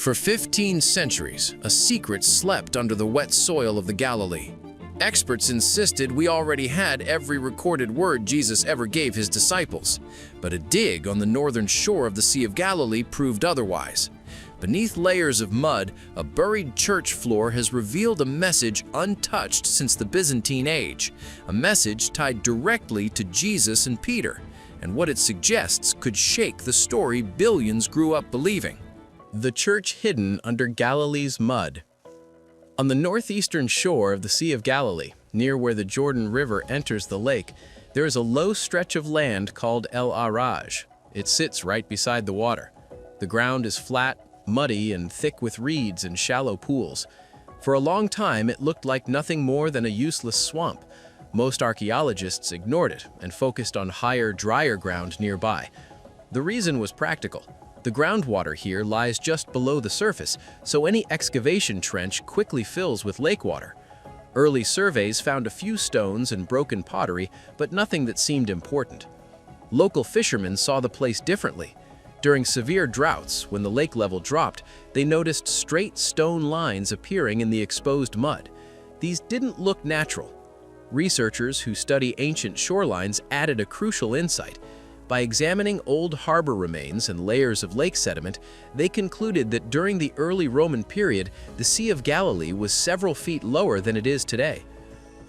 For 15 centuries, a secret slept under the wet soil of the Galilee. Experts insisted we already had every recorded word Jesus ever gave his disciples, but a dig on the northern shore of the Sea of Galilee proved otherwise. Beneath layers of mud, a buried church floor has revealed a message untouched since the Byzantine age, a message tied directly to Jesus and Peter, and what it suggests could shake the story billions grew up believing. The church hidden under Galilee's mud. On the northeastern shore of the Sea of Galilee, near where the Jordan River enters the lake, there is a low stretch of land called Elaraj. It sits right beside the water. The ground is flat, muddy, and thick with reeds and shallow pools. For a long time, it looked like nothing more than a useless swamp. Most archaeologists ignored it and focused on higher, drier ground nearby. The reason was practical. The groundwater here lies just below the surface, so any excavation trench quickly fills with lake water. Early surveys found a few stones and broken pottery, but nothing that seemed important. Local fishermen saw the place differently. During severe droughts, when the lake level dropped, they noticed straight stone lines appearing in the exposed mud. These didn't look natural. Researchers who study ancient shorelines added a crucial insight. By examining old harbor remains and layers of lake sediment, they concluded that during the early Roman period, the Sea of Galilee was several feet lower than it is today.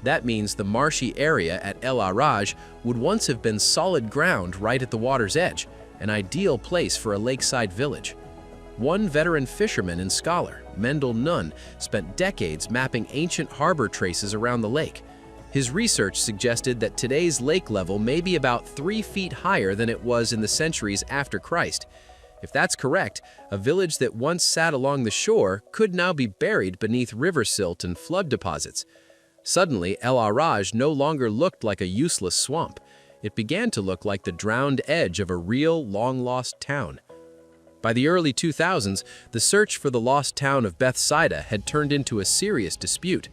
That means the marshy area at Elaraj would once have been solid ground right at the water's edge, an ideal place for a lakeside village. One veteran fisherman and scholar, Mendel Nunn, spent decades mapping ancient harbor traces around the lake. His research suggested that today's lake level may be about 3 feet higher than it was in the centuries after Christ. If that's correct, a village that once sat along the shore could now be buried beneath river silt and flood deposits. Suddenly, Elaraj no longer looked like a useless swamp. It began to look like the drowned edge of a real, long-lost town. By the early 2000s, the search for the lost town of Bethsaida had turned into a serious dispute.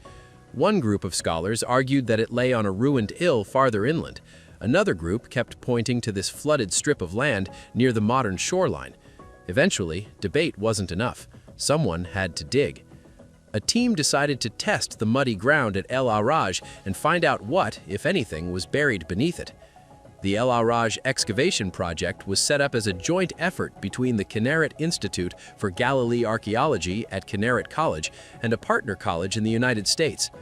One group of scholars argued that it lay on a ruined hill farther inland. Another group kept pointing to this flooded strip of land near the modern shoreline. Eventually, debate wasn't enough. Someone had to dig. A team decided to test the muddy ground at Elaraj and find out what, if anything, was buried beneath it. The Elaraj excavation project was set up as a joint effort between the Kinneret Institute for Galilee Archaeology at Kinneret College and a partner college in the United States.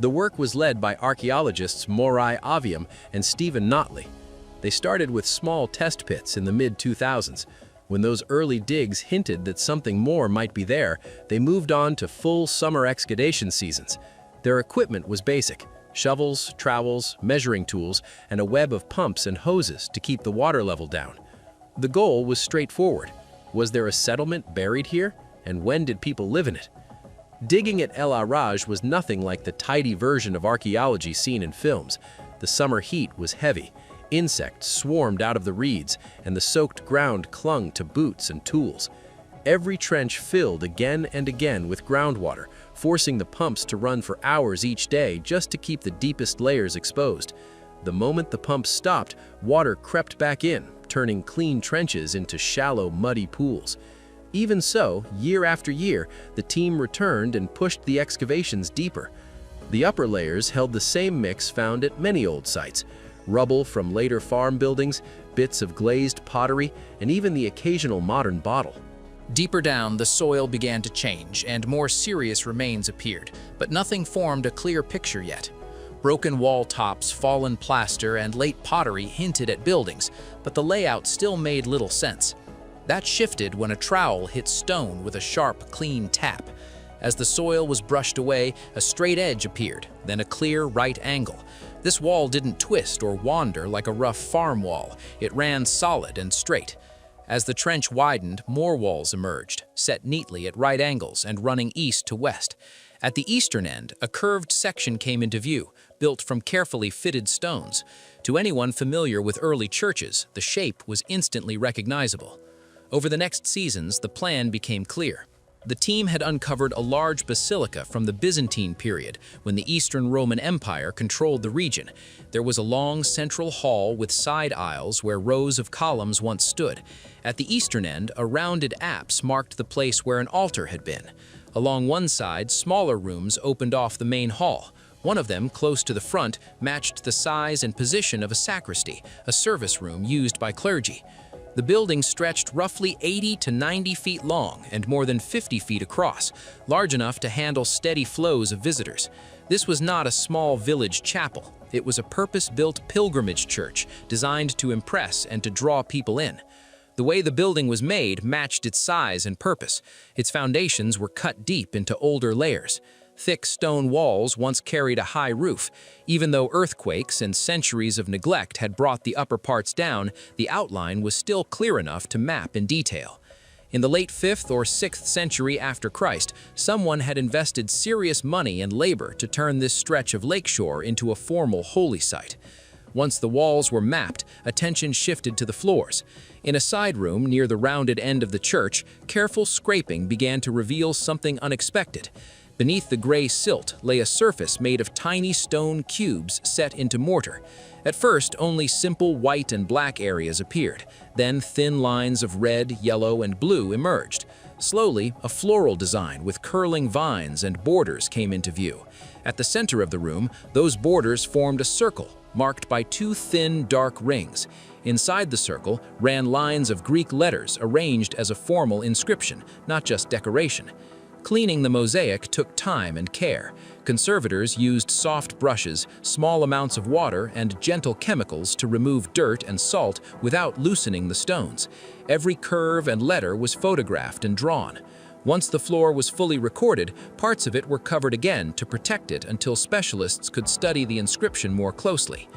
The work was led by archaeologists Morai Aviam and Stephen Notley. They started with small test pits in the mid-2000s. When those early digs hinted that something more might be there, they moved on to full summer excavation seasons. Their equipment was basic: shovels, trowels, measuring tools, and a web of pumps and hoses to keep the water level down. The goal was straightforward. Was there a settlement buried here? And when did people live in it? Digging at Elaraj was nothing like the tidy version of archaeology seen in films. The summer heat was heavy. Insects swarmed out of the reeds, and the soaked ground clung to boots and tools. Every trench filled again and again with groundwater, forcing the pumps to run for hours each day just to keep the deepest layers exposed. The moment the pumps stopped, water crept back in, turning clean trenches into shallow, muddy pools. Even so, year after year, the team returned and pushed the excavations deeper. The upper layers held the same mix found at many old sites: rubble from later farm buildings, bits of glazed pottery, and even the occasional modern bottle. Deeper down, the soil began to change, and more serious remains appeared, but nothing formed a clear picture yet. Broken wall tops, fallen plaster, and late pottery hinted at buildings, but the layout still made little sense. That shifted when a trowel hit stone with a sharp, clean tap. As the soil was brushed away, a straight edge appeared, then a clear right angle. This wall didn't twist or wander like a rough farm wall. It ran solid and straight. As the trench widened, more walls emerged, set neatly at right angles and running east to west. At the eastern end, a curved section came into view, built from carefully fitted stones. To anyone familiar with early churches, the shape was instantly recognizable. Over the next seasons, the plan became clear. The team had uncovered a large basilica from the Byzantine period, when the Eastern Roman Empire controlled the region. There was a long central hall with side aisles where rows of columns once stood. At the eastern end, a rounded apse marked the place where an altar had been. Along one side, smaller rooms opened off the main hall. One of them, close to the front, matched the size and position of a sacristy, a service room used by clergy. The building stretched roughly 80 to 90 feet long and more than 50 feet across, large enough to handle steady flows of visitors. This was not a small village chapel. It was a purpose-built pilgrimage church designed to impress and to draw people in. The way the building was made matched its size and purpose. Its foundations were cut deep into older layers. Thick stone walls once carried a high roof. Even though earthquakes and centuries of neglect had brought the upper parts down, the outline was still clear enough to map in detail. In the late 5th or 6th century after Christ, someone had invested serious money and labor to turn this stretch of lakeshore into a formal holy site. Once the walls were mapped, attention shifted to the floors. In a side room near the rounded end of the church, careful scraping began to reveal something unexpected. Beneath the gray silt lay a surface made of tiny stone cubes set into mortar. At first, only simple white and black areas appeared. Then thin lines of red, yellow, and blue emerged. Slowly, a floral design with curling vines and borders came into view. At the center of the room, those borders formed a circle, marked by 2 thin, dark rings. Inside the circle ran lines of Greek letters arranged as a formal inscription, not just decoration. Cleaning the mosaic took time and care. Conservators used soft brushes, small amounts of water, and gentle chemicals to remove dirt and salt without loosening the stones. Every curve and letter was photographed and drawn. Once the floor was fully recorded, parts of it were covered again to protect it until specialists could study the inscription more closely.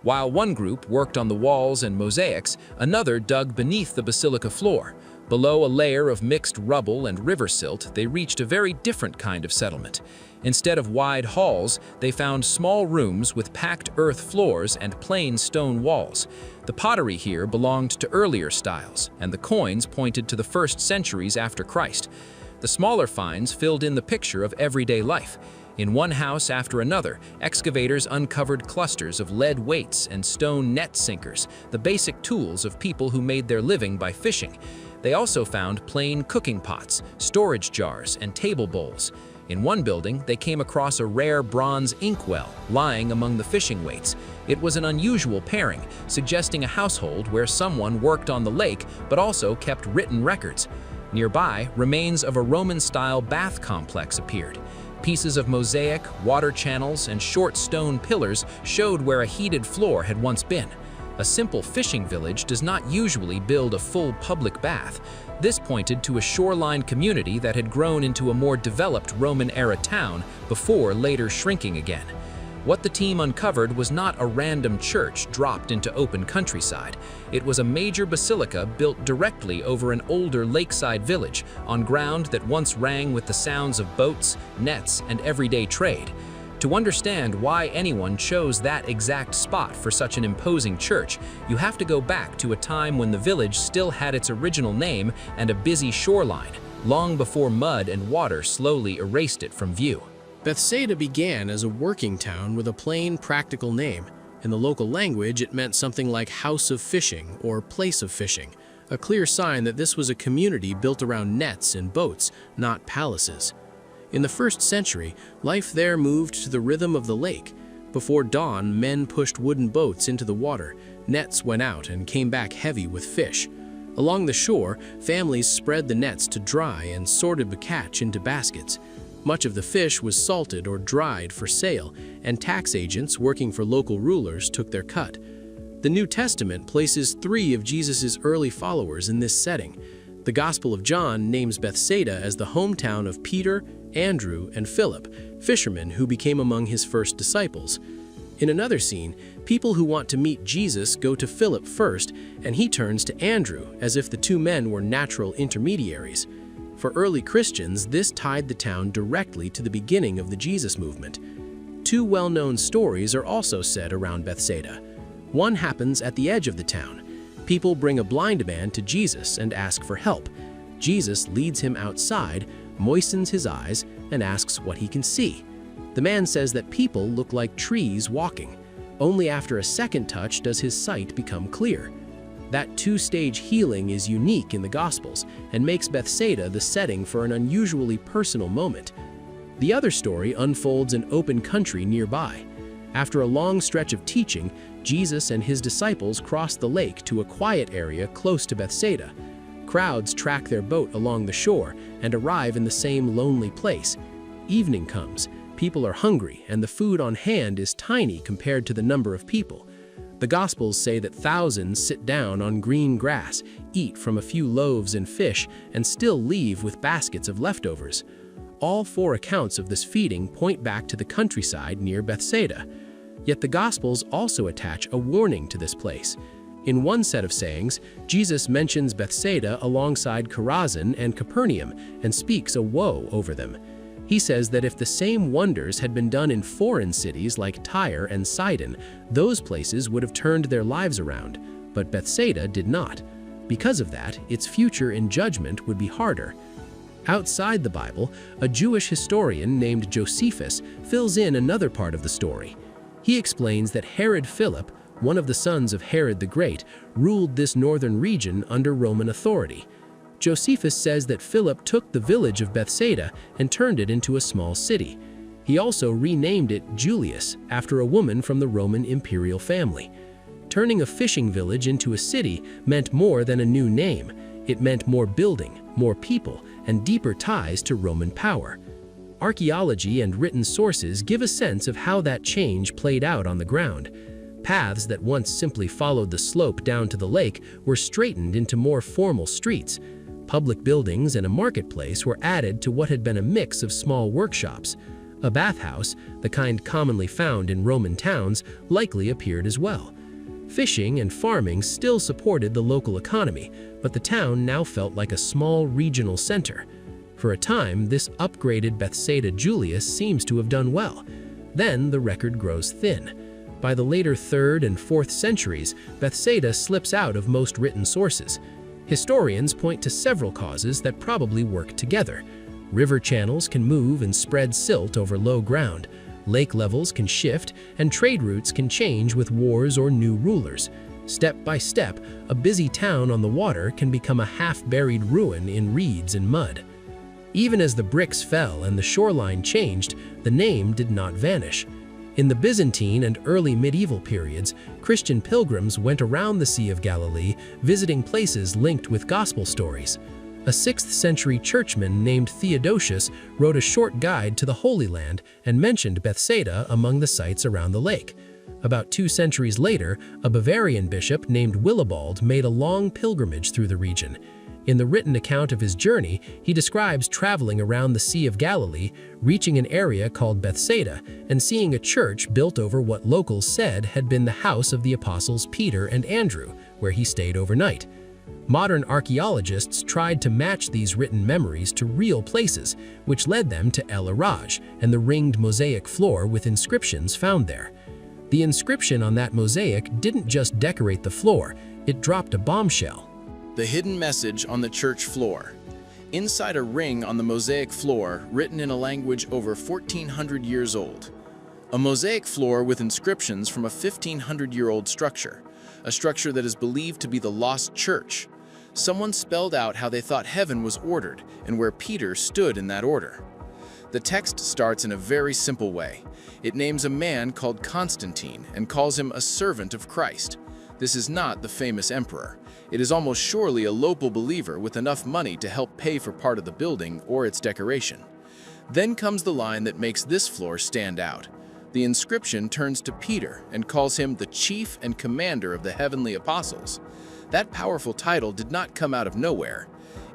While one group worked on the walls and mosaics, another dug beneath the basilica floor. Below a layer of mixed rubble and river silt, they reached a very different kind of settlement. Instead of wide halls, they found small rooms with packed earth floors and plain stone walls. The pottery here belonged to earlier styles, and the coins pointed to the 1st centuries after Christ. The smaller finds filled in the picture of everyday life. In one house after another, excavators uncovered clusters of lead weights and stone net sinkers, the basic tools of people who made their living by fishing. They also found plain cooking pots, storage jars, and table bowls. In one building, they came across a rare bronze inkwell lying among the fishing weights. It was an unusual pairing, suggesting a household where someone worked on the lake but also kept written records. Nearby, remains of a Roman-style bath complex appeared. Pieces of mosaic, water channels, and short stone pillars showed where a heated floor had once been. A simple fishing village does not usually build a full public bath. This pointed to a shoreline community that had grown into a more developed Roman-era town before later shrinking again. What the team uncovered was not a random church dropped into open countryside. It was a major basilica built directly over an older lakeside village, on ground that once rang with the sounds of boats, nets, and everyday trade. To understand why anyone chose that exact spot for such an imposing church, you have to go back to a time when the village still had its original name and a busy shoreline, long before mud and water slowly erased it from view. Bethsaida began as a working town with a plain, practical name. In the local language, it meant something like house of fishing or place of fishing, a clear sign that this was a community built around nets and boats, not palaces. In the 1st century, life there moved to the rhythm of the lake. Before dawn, men pushed wooden boats into the water, nets went out and came back heavy with fish. Along the shore, families spread the nets to dry and sorted the catch into baskets. Much of the fish was salted or dried for sale, and tax agents working for local rulers took their cut. The New Testament places 3 of Jesus' early followers in this setting. The Gospel of John names Bethsaida as the hometown of Peter, Andrew, and Philip, fishermen who became among his first disciples. In another scene, people who want to meet Jesus go to Philip first, and he turns to Andrew as if the 2 men were natural intermediaries. For early Christians, this tied the town directly to the beginning of the Jesus movement. 2 well-known stories are also said around Bethsaida. One happens at the edge of the town. People bring a blind man to Jesus and ask for help. Jesus leads him outside, moistens his eyes, and asks what he can see. The man says that people look like trees walking. Only after a second touch does his sight become clear. That two-stage healing is unique in the Gospels and makes Bethsaida the setting for an unusually personal moment. The other story unfolds in open country nearby. After a long stretch of teaching, Jesus and his disciples cross the lake to a quiet area close to Bethsaida. Crowds track their boat along the shore and arrive in the same lonely place. Evening comes, people are hungry, and the food on hand is tiny compared to the number of people. The Gospels say that thousands sit down on green grass, eat from a few loaves and fish, and still leave with baskets of leftovers. All four accounts of this feeding point back to the countryside near Bethsaida. Yet the Gospels also attach a warning to this place. In one set of sayings, Jesus mentions Bethsaida alongside Chorazin and Capernaum and speaks a woe over them. He says that if the same wonders had been done in foreign cities like Tyre and Sidon, those places would have turned their lives around, but Bethsaida did not. Because of that, its future in judgment would be harder. Outside the Bible, a Jewish historian named Josephus fills in another part of the story. He explains that Herod Philip, one of the sons of Herod the Great, ruled this northern region under Roman authority. Josephus says that Philip took the village of Bethsaida and turned it into a small city. He also renamed it Julias, after a woman from the Roman imperial family. Turning a fishing village into a city meant more than a new name. It meant more building, more people, and deeper ties to Roman power. Archaeology and written sources give a sense of how that change played out on the ground. Paths that once simply followed the slope down to the lake were straightened into more formal streets. Public buildings and a marketplace were added to what had been a mix of small workshops. A bathhouse, the kind commonly found in Roman towns, likely appeared as well. Fishing and farming still supported the local economy, but the town now felt like a small regional center. For a time, this upgraded Bethsaida Julias seems to have done well. Then the record grows thin. By the later 3rd and 4th centuries, Bethsaida slips out of most written sources. Historians point to several causes that probably work together. River channels can move and spread silt over low ground. Lake levels can shift, and trade routes can change with wars or new rulers. Step by step, a busy town on the water can become a half-buried ruin in reeds and mud. Even as the bricks fell and the shoreline changed, the name did not vanish. In the Byzantine and early medieval periods, Christian pilgrims went around the Sea of Galilee, visiting places linked with gospel stories. A 6th century churchman named Theodosius wrote a short guide to the Holy Land and mentioned Bethsaida among the sites around the lake. About 2 centuries later, a Bavarian bishop named Willibald made a long pilgrimage through the region. In the written account of his journey, he describes traveling around the Sea of Galilee, reaching an area called Bethsaida, and seeing a church built over what locals said had been the house of the apostles Peter and Andrew, where he stayed overnight. Modern archaeologists tried to match these written memories to real places, which led them to Elaraj and the ringed mosaic floor with inscriptions found there. The inscription on that mosaic didn't just decorate the floor, it dropped a bombshell. The hidden message on the church floor. Inside a ring on the mosaic floor, written in a language over 1,400 years old. A mosaic floor with inscriptions from a 1,500-year-old structure, a structure that is believed to be the lost church. Someone spelled out how they thought heaven was ordered and where Peter stood in that order. The text starts in a very simple way. It names a man called Constantine and calls him a servant of Christ. This is not the famous emperor. It is almost surely a local believer with enough money to help pay for part of the building or its decoration. Then comes the line that makes this floor stand out. The inscription turns to Peter and calls him the chief and commander of the heavenly apostles. That powerful title did not come out of nowhere.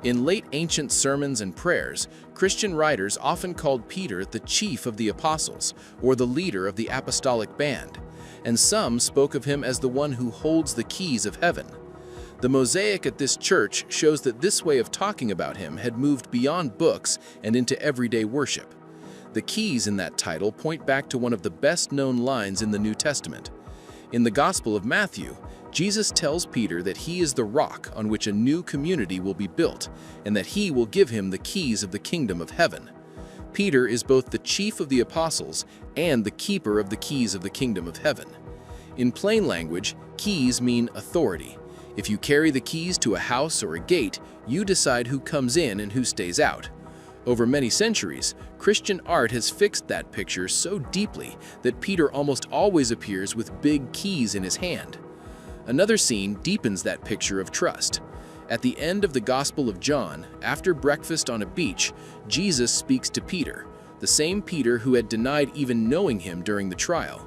In late ancient sermons and prayers, Christian writers often called Peter the chief of the apostles or the leader of the apostolic band, and some spoke of him as the one who holds the keys of heaven. The mosaic at this church shows that this way of talking about him had moved beyond books and into everyday worship. The keys in that title point back to one of the best-known lines in the New Testament. In the Gospel of Matthew, Jesus tells Peter that he is the rock on which a new community will be built, and that he will give him the keys of the kingdom of heaven. Peter is both the chief of the apostles and the keeper of the keys of the kingdom of heaven. In plain language, keys mean authority. If you carry the keys to a house or a gate, you decide who comes in and who stays out. Over many centuries, Christian art has fixed that picture so deeply that Peter almost always appears with big keys in his hand. Another scene deepens that picture of trust. At the end of the Gospel of John, after breakfast on a beach, Jesus speaks to Peter, the same Peter who had denied even knowing him during the trial.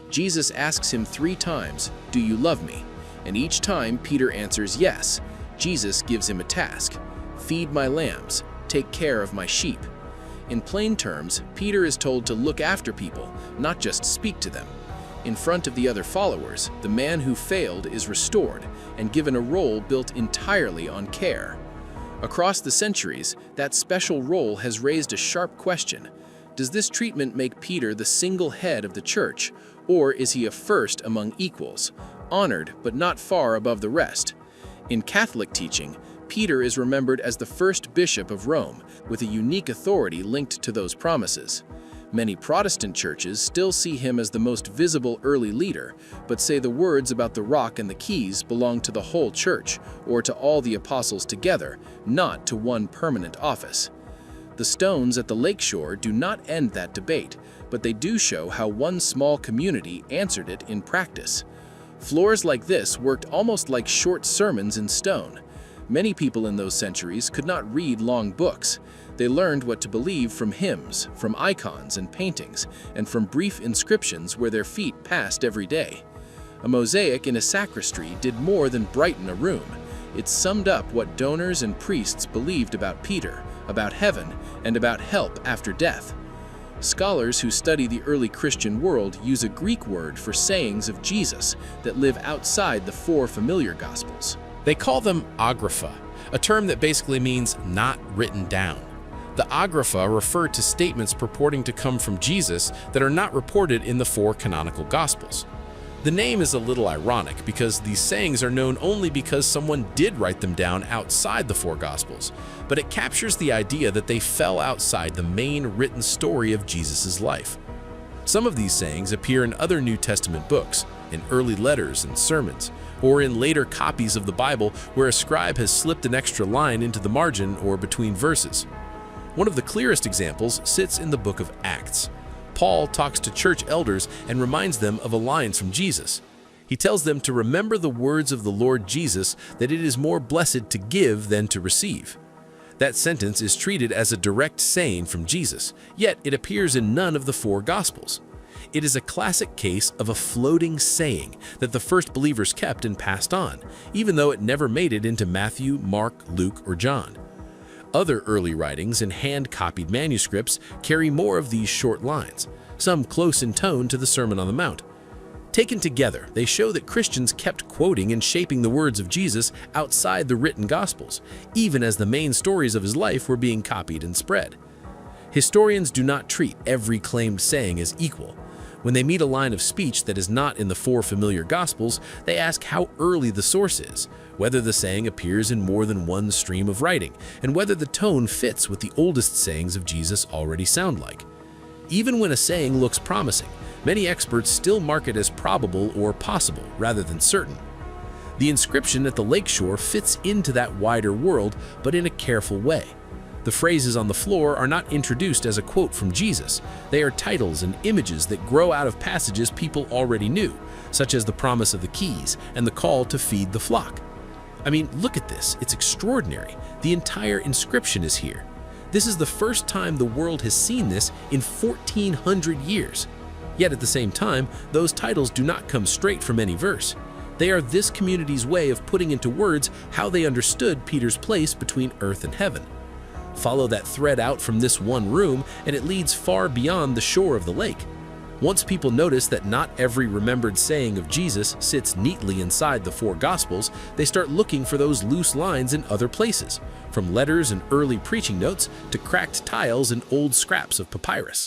Jesus asks him 3 times, "Do you love me?" And each time Peter answers yes. Jesus gives him a task: feed my lambs, take care of my sheep. In plain terms, Peter is told to look after people, not just speak to them. In front of the other followers, the man who failed is restored and given a role built entirely on care. Across the centuries, that special role has raised a sharp question. Does this treatment make Peter the single head of the church, or is he a first among equals, honored but not far above the rest? In Catholic teaching, Peter is remembered as the first bishop of Rome, with a unique authority linked to those promises. Many Protestant churches still see him as the most visible early leader, but say the words about the rock and the keys belong to the whole church, or to all the apostles together, not to one permanent office. The stones at the lakeshore do not end that debate, but they do show how one small community answered it in practice. Floors like this worked almost like short sermons in stone. Many people in those centuries could not read long books. They learned what to believe from hymns, from icons and paintings, and from brief inscriptions where their feet passed every day. A mosaic in a sacristy did more than brighten a room. It summed up what donors and priests believed about Peter, about heaven, and about help after death. Scholars who study the early Christian world use a Greek word for sayings of Jesus that live outside the 4 familiar Gospels. They call them agrapha, a term that basically means not written down. The agrapha refer to statements purporting to come from Jesus that are not reported in the 4 canonical Gospels. The name is a little ironic because these sayings are known only because someone did write them down outside the 4 Gospels, but it captures the idea that they fell outside the main written story of Jesus' life. Some of these sayings appear in other New Testament books, in early letters and sermons, or in later copies of the Bible where a scribe has slipped an extra line into the margin or between verses. One of the clearest examples sits in the book of Acts. Paul talks to church elders and reminds them of a line from Jesus. He tells them to remember the words of the Lord Jesus, that it is more blessed to give than to receive. That sentence is treated as a direct saying from Jesus, yet it appears in none of the 4 Gospels. It is a classic case of a floating saying that the first believers kept and passed on, even though it never made it into Matthew, Mark, Luke, or John. Other early writings and hand-copied manuscripts carry more of these short lines, some close in tone to the Sermon on the Mount. Taken together, they show that Christians kept quoting and shaping the words of Jesus outside the written Gospels, even as the main stories of his life were being copied and spread. Historians do not treat every claimed saying as equal. When they meet a line of speech that is not in the 4 familiar Gospels, they ask how early the source is, whether the saying appears in more than one stream of writing, and whether the tone fits what the oldest sayings of Jesus already sound like. Even when a saying looks promising, many experts still mark it as probable or possible rather than certain. The inscription at the lakeshore fits into that wider world, but in a careful way. The phrases on the floor are not introduced as a quote from Jesus. They are titles and images that grow out of passages people already knew, such as the promise of the keys and the call to feed the flock. I mean, look at this. It's extraordinary. The entire inscription is here. This is the first time the world has seen this in 1,400 years. Yet at the same time, those titles do not come straight from any verse. They are this community's way of putting into words how they understood Peter's place between earth and heaven. Follow that thread out from this one room, and it leads far beyond the shore of the lake. Once people notice that not every remembered saying of Jesus sits neatly inside the 4 Gospels, they start looking for those loose lines in other places, from letters and early preaching notes to cracked tiles and old scraps of papyrus.